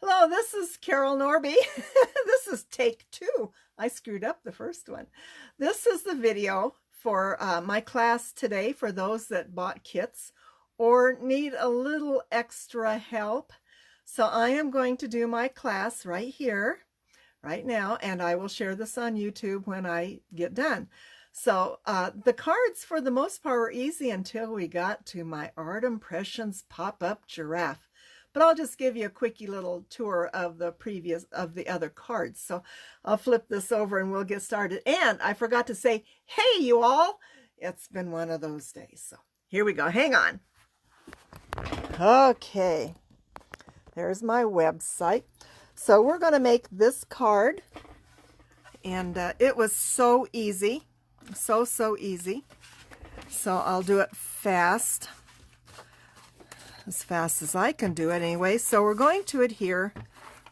Hello, this is Carol Norby. This is take two. I screwed up the first one. This is the video for my class today for those that bought kits or need a little extra help. So I am going to do my class right here, right now, and I will share this on YouTube when I get done. So the cards for the most part were easy until we got to my Art Impressions pop-up giraffe. But I'll just give you a quickie little tour of the other cards. So I'll flip this over and we'll get started. And I forgot to say, hey, you all, it's been one of those days. So here we go. Hang on. Okay, there's my website. So we're going to make this card. And it was so easy. So easy. So I'll do it fast. As fast as I can do it anyway. So we're going to adhere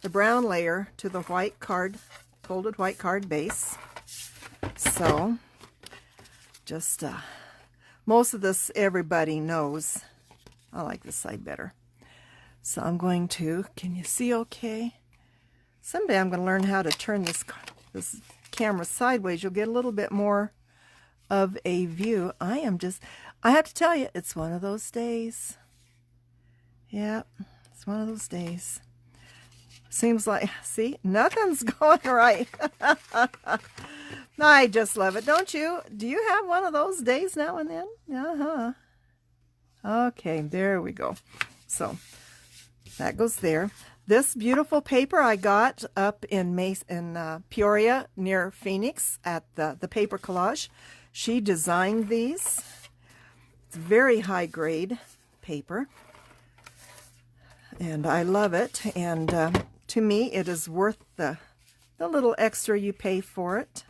the brown layer to the white card, folded white card base. So just most of this everybody knows. I like this side better. So I'm going to, can you see okay? Someday I'm going to learn how to turn this camera sideways. You'll get a little bit more of a view. I have to tell you, it's one of those days. Yeah, it's one of those days. Seems like, see, nothing's going right. I just love it, don't you? Do you have one of those days now and then? Uh-huh. Okay, there we go. So that goes there. This beautiful paper I got up in Peoria near Phoenix at the Paper Collage. She designed these. It's very high grade paper. And I love it, and to me it is worth the little extra you pay for it.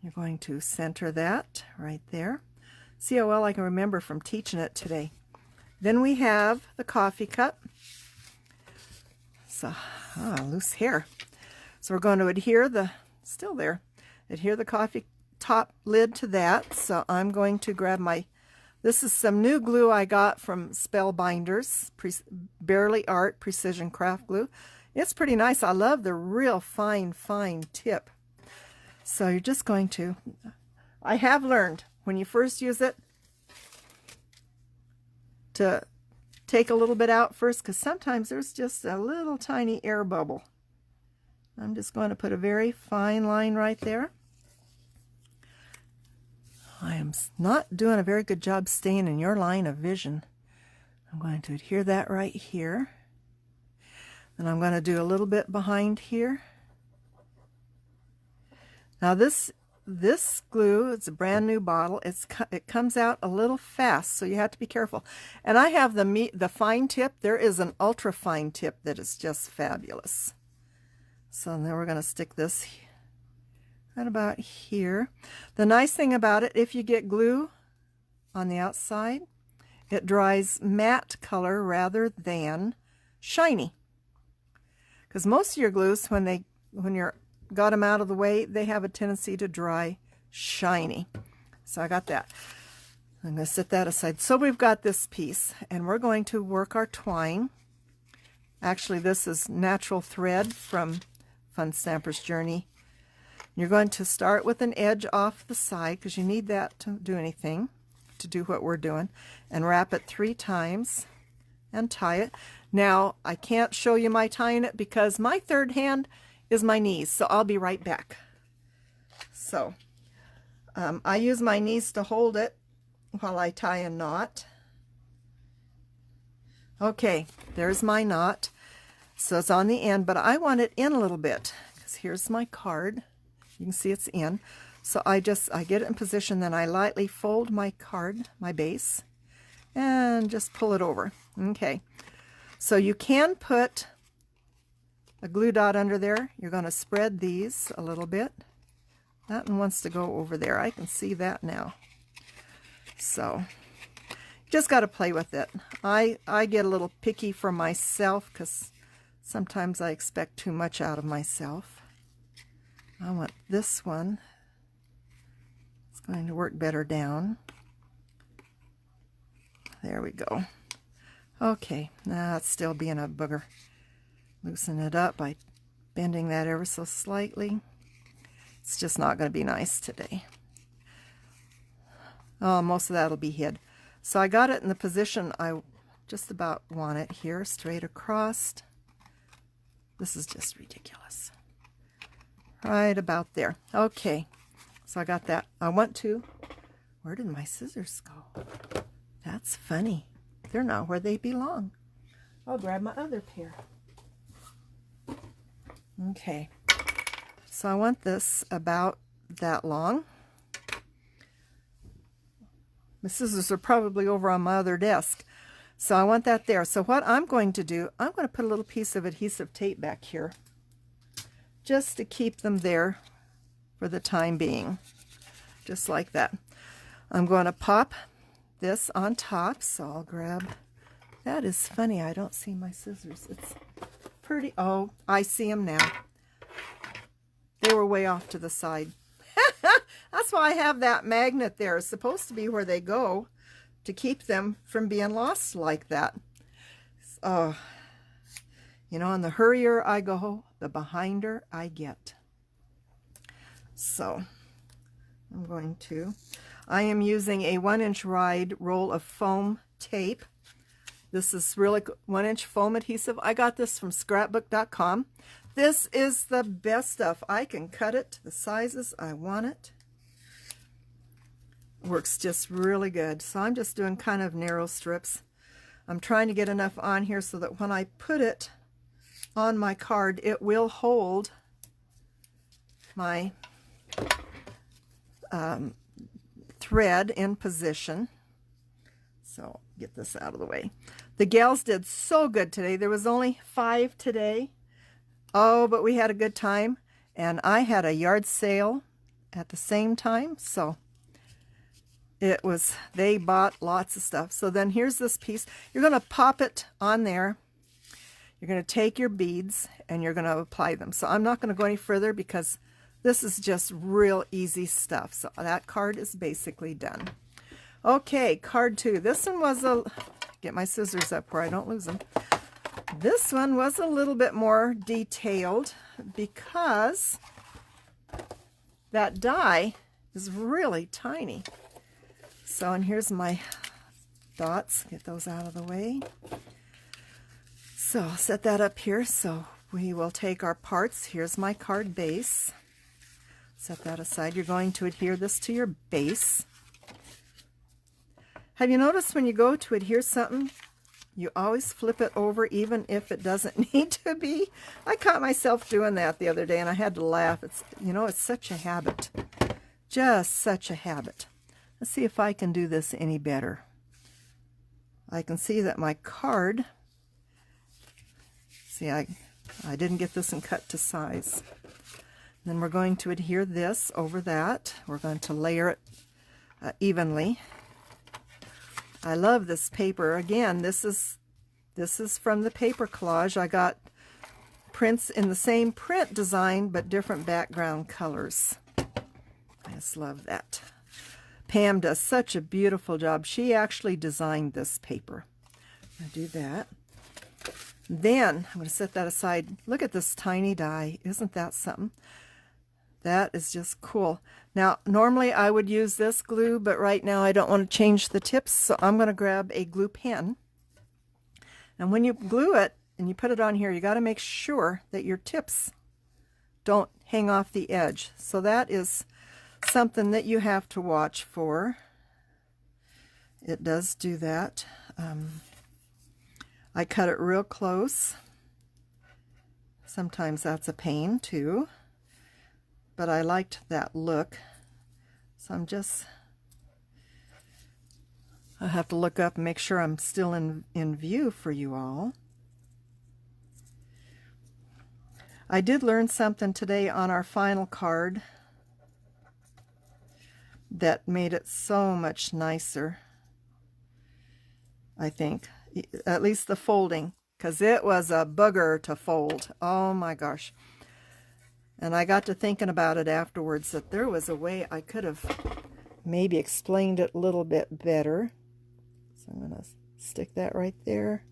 You're going to center that right there. See how well I can remember from teaching it today. Then we have the coffee cup. So, loose hair. So we're going to adhere adhere the coffee top lid to that. So I'm going to grab this is some new glue I got from Spellbinders, Barely Art Precision Craft Glue. It's pretty nice. I love the real fine tip. So you're just going to, I have learned when you first use it to take a little bit out first, because sometimes there's just a little tiny air bubble. I'm just going to put a very fine line right there. I am not doing a very good job staying in your line of vision. I'm going to adhere that right here. And I'm going to do a little bit behind here. Now this glue, it's a brand new bottle. It comes out a little fast, so you have to be careful. And I have the fine tip. There is an ultra fine tip that is just fabulous. So then we're going to stick this right about here. The nice thing about it, if you get glue on the outside, it dries matte color rather than shiny. Because most of your glues, when you're got them out of the way, they have a tendency to dry shiny. So I got that. I'm going to set that aside. So we've got this piece, and we're going to work our twine. Actually, this is natural thread from Fun Stamper's Journey. You're going to start with an edge off the side, because you need that to do anything, to do what we're doing, and wrap it 3 times and tie it. Now, I can't show you my tying it because my third hand is my knees, so I'll be right back. So, I use my knees to hold it while I tie a knot. Okay, there's my knot. So it's on the end, but I want it in a little bit, because here's my card. You can see it's in. So I get it in position, then I lightly fold my card, my base, and just pull it over. Okay. So you can put a glue dot under there. You're going to spread these a little bit. That one wants to go over there. I can see that now. So just got to play with it. I get a little picky for myself, because sometimes I expect too much out of myself. I want this one. It's going to work better down. There we go. Okay, now it's still being a booger. Loosen it up by bending that ever so slightly. It's just not going to be nice today. Oh, most of that will be hid. So I got it in the position I just about want it here, straight across. This is just ridiculous. Right about there. Okay, so I got that. I want to, where did my scissors go? That's funny. They're not where they belong. I'll grab my other pair. Okay, so I want this about that long. My scissors are probably over on my other desk. So I want that there. So what I'm going to do, I'm going to put a little piece of adhesive tape back here just to keep them there for the time being. Just like that. I'm going to pop this on top. So I'll grab, that is funny. I don't see my scissors. It's pretty, oh, I see them now. They were way off to the side. That's why I have that magnet there. It's supposed to be where they go to keep them from being lost like that. You know, and the hurrier I go, the behinder I get. So I am using a 1-inch wide roll of foam tape. This is really 1-inch foam adhesive. I got this from scrapbook.com. This is the best stuff. I can cut it to the sizes I want it. Works just really good. So I'm just doing kind of narrow strips. I'm trying to get enough on here so that when I put it on my card, it will hold my thread in position. So get this out of the way. The gals did so good today. There was only 5 today. Oh, but we had a good time. And I had a yard sale at the same time. So they bought lots of stuff. So then here's this piece. You're going to pop it on there. You're going to take your beads and you're going to apply them. So I'm not going to go any further because this is just real easy stuff. So that card is basically done. Okay, card 2. This one was get my scissors up where I don't lose them. This one was a little bit more detailed because that die is really tiny. So, and here's my dots. Get those out of the way. So, I'll set that up here. So, we will take our parts. Here's my card base. Set that aside. You're going to adhere this to your base. Have you noticed when you go to adhere something, you always flip it over even if it doesn't need to be? I caught myself doing that the other day and I had to laugh. It's, you know, it's such a habit. Just such a habit. Let's see if I can do this any better. I can see that my card, see, I didn't get this and cut to size. Then we're going to adhere this over that. We're going to layer it evenly. I love this paper. Again, this is from the paper collage. I got prints in the same print design but different background colors. I just love that. Pam does such a beautiful job. She actually designed this paper. I'll do that. Then I'm going to set that aside. Look at this tiny die. Isn't that something? That is just cool. Now, normally I would use this glue, but right now I don't want to change the tips, so I'm going to grab a glue pen. And when you glue it and you put it on here, you got to make sure that your tips don't hang off the edge. So that is something that you have to watch for. It does do that. I cut it real close. Sometimes that's a pain too. But I liked that look. So I have to look up and make sure I'm still in view for you all. I did learn something today on our final card that made it so much nicer, I think. At least the folding, because it was a booger to fold. Oh my gosh. And I got to thinking about it afterwards that there was a way I could have maybe explained it a little bit better. So I'm going to stick that right there.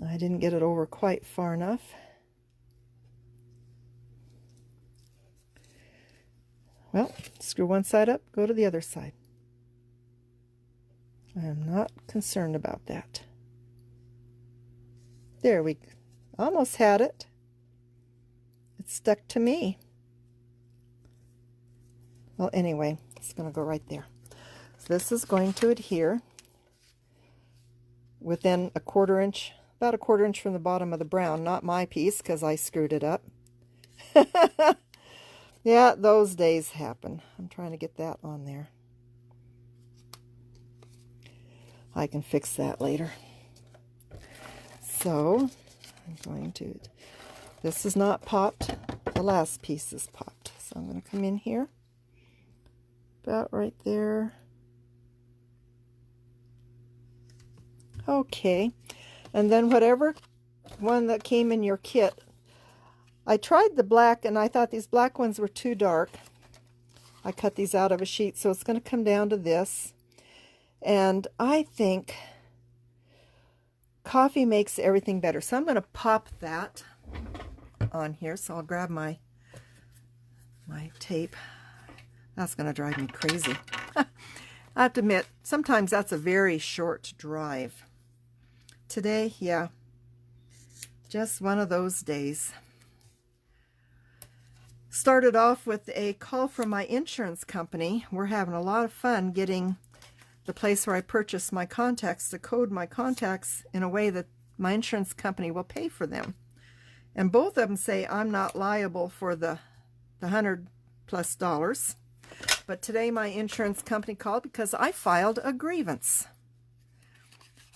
I didn't get it over quite far enough. Well, screw one side up, go to the other side. I am not concerned about that. There, we almost had it. It stuck to me. Well, anyway, it's going to go right there. So this is going to adhere within a 1/4 inch, about a 1/4 inch from the bottom of the brown. Not my piece, because I screwed it up. Yeah, those days happen. I'm trying to get that on there. I can fix that later. So, I'm going to, this is not popped. The last piece is popped. So I'm going to come in here, about right there. Okay, and then whatever one that came in your kit, I tried the black and I thought these black ones were too dark. I cut these out of a sheet, so it's going to come down to this. And I think coffee makes everything better. So I'm going to pop that on here. So I'll grab my tape. That's going to drive me crazy. I have to admit, sometimes that's a very short drive. Today, yeah, just one of those days. Started off with a call from my insurance company. We're having a lot of fun getting the place where I purchased my contacts to code my contacts in a way that my insurance company will pay for them. And both of them say I'm not liable for the $100+. But today my insurance company called because I filed a grievance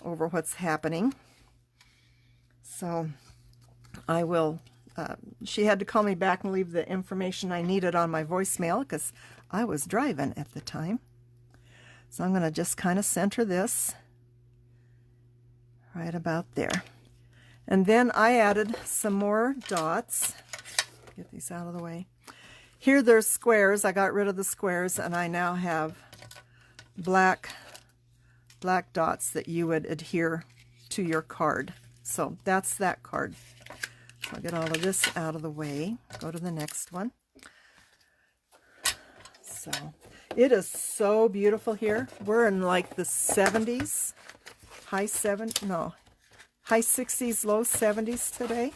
over what's happening. So I will, she had to call me back and leave the information I needed on my voicemail because I was driving at the time. So I'm going to just kind of center this right about there. And then I added some more dots. Get these out of the way. Here there's squares. I got rid of the squares and I now have black dots that you would adhere to your card. So that's that card. So I'll get all of this out of the way. Go to the next one. So it is so beautiful here. We're in like the 70s, high 60s, low 70s today.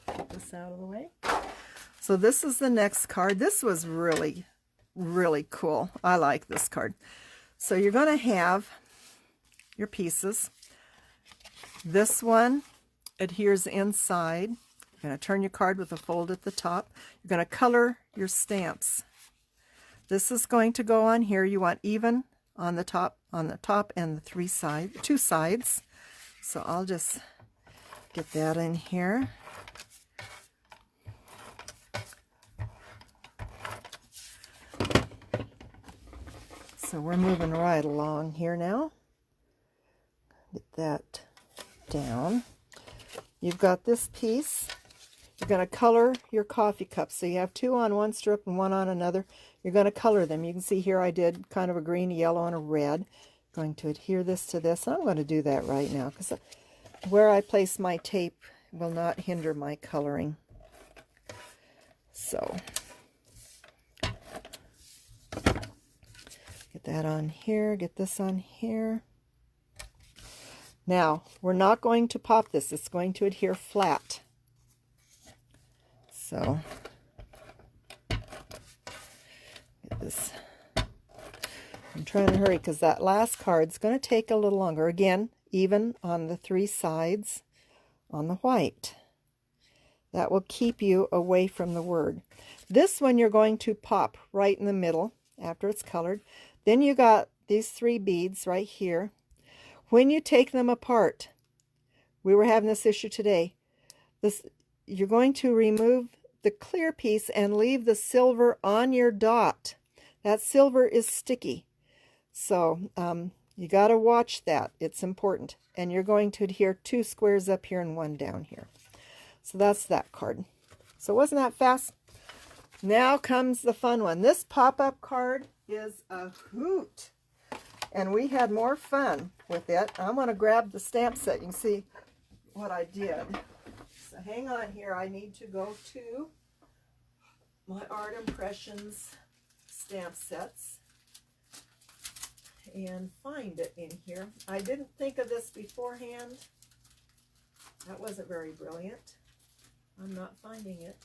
Get this out of the way. So this is the next card. This was really, really cool. I like this card. So you're going to have your pieces. This one adheres inside. You're going to turn your card with a fold at the top. You're going to color your stamps. This is going to go on here. You want even on the top and the two sides. So I'll just get that in here. So we're moving right along here now. Get that down. You've got this piece. You're going to color your coffee cups. So you have two on one strip and one on another. You're going to color them. You can see here I did kind of a green, a yellow, and a red. I'm going to adhere this to this. And I'm going to do that right now because where I place my tape will not hinder my coloring. So get that on here. Get this on here. Now, we're not going to pop this. It's going to adhere flat. So, get this. I'm trying to hurry because that last card's going to take a little longer. Again, even on the three sides on the white. That will keep you away from the word. This one you're going to pop right in the middle after it's colored. Then you got these three beads right here. When you take them apart, we were having this issue today, you're going to remove the clear piece and leave the silver on your dot. That silver is sticky. So you got to watch that. It's important. And you're going to adhere two squares up here and one down here. So that's that card. So wasn't that fast? Now comes the fun one. This pop-up card is a hoot. And we had more fun with it. I'm going to grab the stamp set. You can see what I did. So hang on here. I need to go to my Art Impressions stamp sets and find it in here. I didn't think of this beforehand. That wasn't very brilliant. I'm not finding it.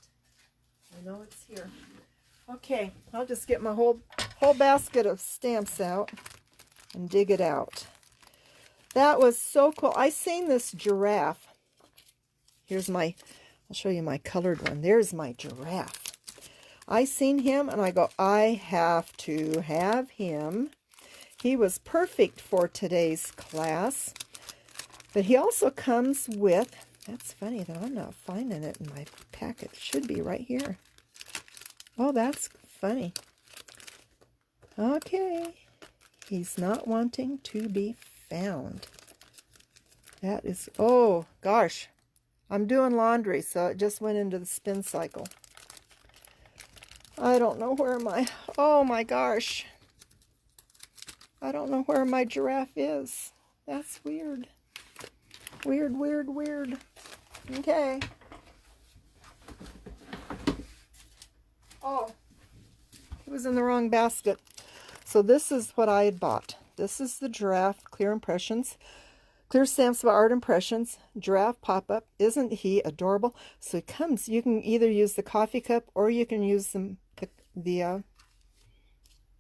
I know it's here. Okay, I'll just get my whole basket of stamps out and dig it out. That was so cool. I seen this giraffe. Here's my, I'll show you my colored one. There's my giraffe. I seen him and I go, I have to have him. He was perfect for today's class. But he also comes with, that's funny though, I'm not finding it in my packet. It should be right here. Oh, that's funny. Okay. He's not wanting to be found. That is, oh gosh. I'm doing laundry, so it just went into the spin cycle. I don't know where my, oh my gosh. I don't know where my giraffe is. That's weird. Weird, weird, weird. Okay. Oh, it was in the wrong basket. So this is what I had bought. This is the giraffe Clear Impressions. Clear Stamps by Art Impressions. Giraffe pop-up. Isn't he adorable? So it comes, you can either use the coffee cup or you can use the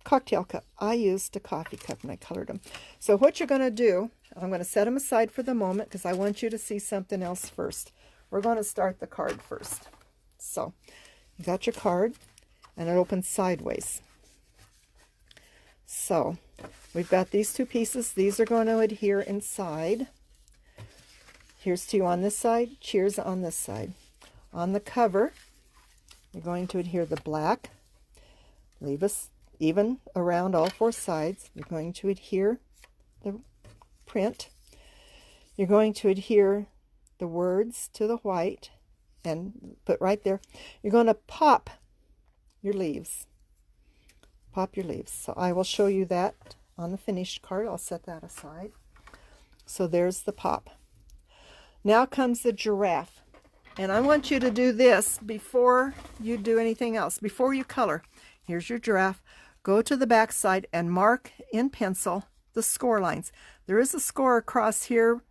cocktail cup. I used a coffee cup and I colored them. So what you're going to do, I'm going to set them aside for the moment because I want you to see something else first. We're going to start the card first. So you got your card and it opens sideways. So we've got these two pieces. These are going to adhere inside. Here's to you on this side. Cheers on this side. On the cover, you're going to adhere the black. Leave us even around all four sides. You're going to adhere the print. You're going to adhere the words to the white and put right there. You're going to pop your leaves. Pop your leaves. So I will show you that on the finished card. I'll set that aside. So there's the pop. Now comes the giraffe. And I want you to do this before you do anything else. Before you color. Here's your giraffe. Go to the back side and mark in pencil the score lines. There is a score across here.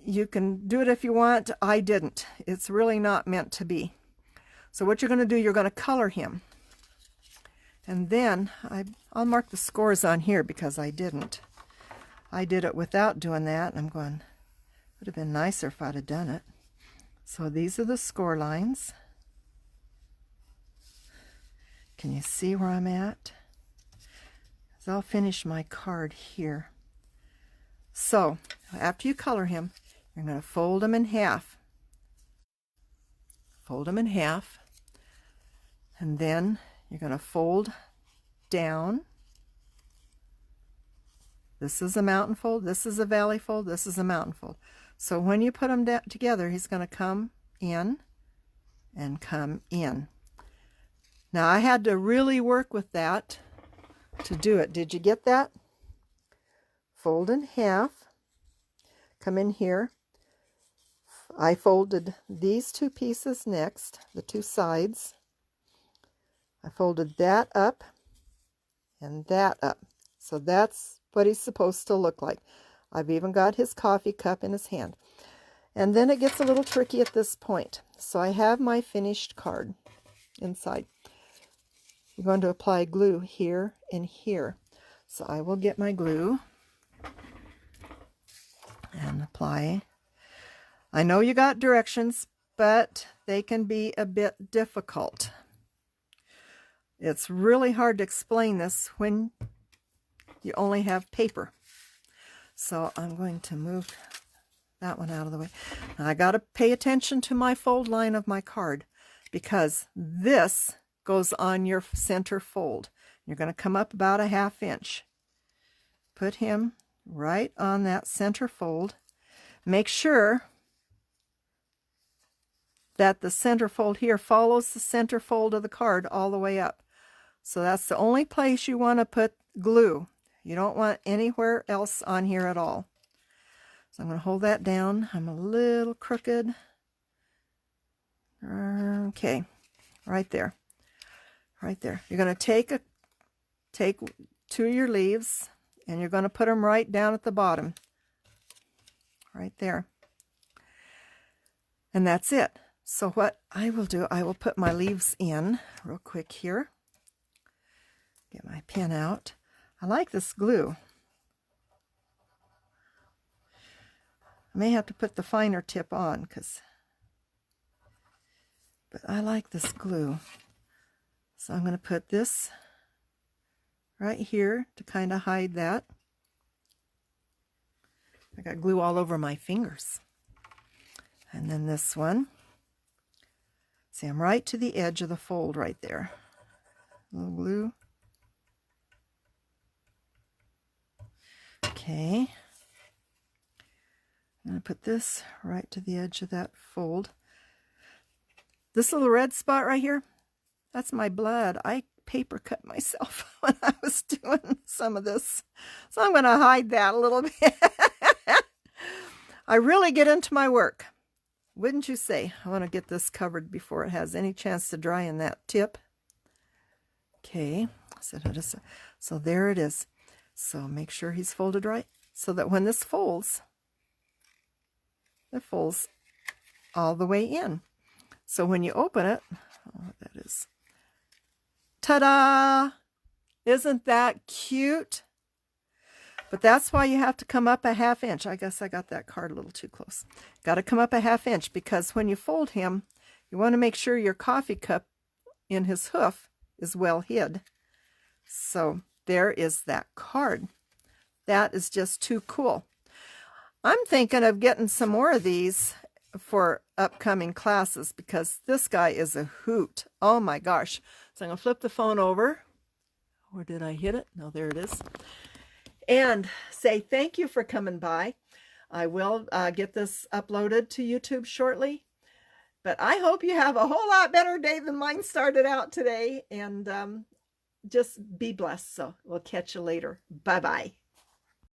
You can do it if you want. I didn't. It's really not meant to be. So what you're going to do, you're going to color him. And then I'll mark the scores on here because I didn't. I did it without doing that. I'm going, it would have been nicer if I'd have done it. So these are the score lines. Can you see where I'm at? So I'll finish my card here. So after you color him, you're going to fold him in half. Fold him in half. And then you're going to fold down. This is a mountain fold, this is a valley fold, this is a mountain fold. So when you put them together, he's going to come in and come in. Now I had to really work with that to do it. Did you get that? Fold in half. Come in here. I folded these two pieces next, the two sides. I folded that up and that up. So that's what he's supposed to look like. I've even got his coffee cup in his hand. And then it gets a little tricky at this point. So I have my finished card inside. You're going to apply glue here and here. So I will get my glue and apply. I know you got directions, but they can be a bit difficult. It's really hard to explain this when you only have paper. So I'm going to move that one out of the way. Now I got to pay attention to my fold line of my card because this goes on your center fold. You're going to come up about a ½ inch. Put him right on that center fold. Make sure that the center fold here follows the center fold of the card all the way up. So that's the only place you want to put glue. You don't want anywhere else on here at all. So I'm going to hold that down. I'm a little crooked. Okay, right there. Right there. You're going to take 2 of your leaves, and you're going to put them right down at the bottom. Right there. And that's it. So what I will do, I will put my leaves in real quick here. Get my pen out. I like this glue. I may have to put the finer tip on, but I like this glue. So I'm going to put this right here to kind of hide that. I got glue all over my fingers. And then this one. See, I'm right to the edge of the fold right there. A little glue. Okay. I'm going to put this right to the edge of that fold. This little red spot right here, that's my blood. I paper cut myself when I was doing some of this. So I'm going to hide that a little bit. I really get into my work. Wouldn't you say? I want to get this covered before it has any chance to dry in that tip. Okay, so there it is. So make sure he's folded right so that when this folds, it folds all the way in. So when you open it, oh, that is, ta-da! Isn't that cute? But that's why you have to come up a 1/2 inch. I guess I got that card a little too close. Got to come up a 1/2 inch because when you fold him, you want to make sure your coffee cup in his hoof is well hid. So there is that card. That is just too cool. I'm thinking of getting some more of these for upcoming classes because this guy is a hoot. Oh my gosh. So I'm going to flip the phone over. Or did I hit it? No, there it is. And say thank you for coming by. I will get this uploaded to YouTube shortly. But I hope you have a whole lot better day than mine started out today. And just be blessed. So we'll catch you later. Bye-bye.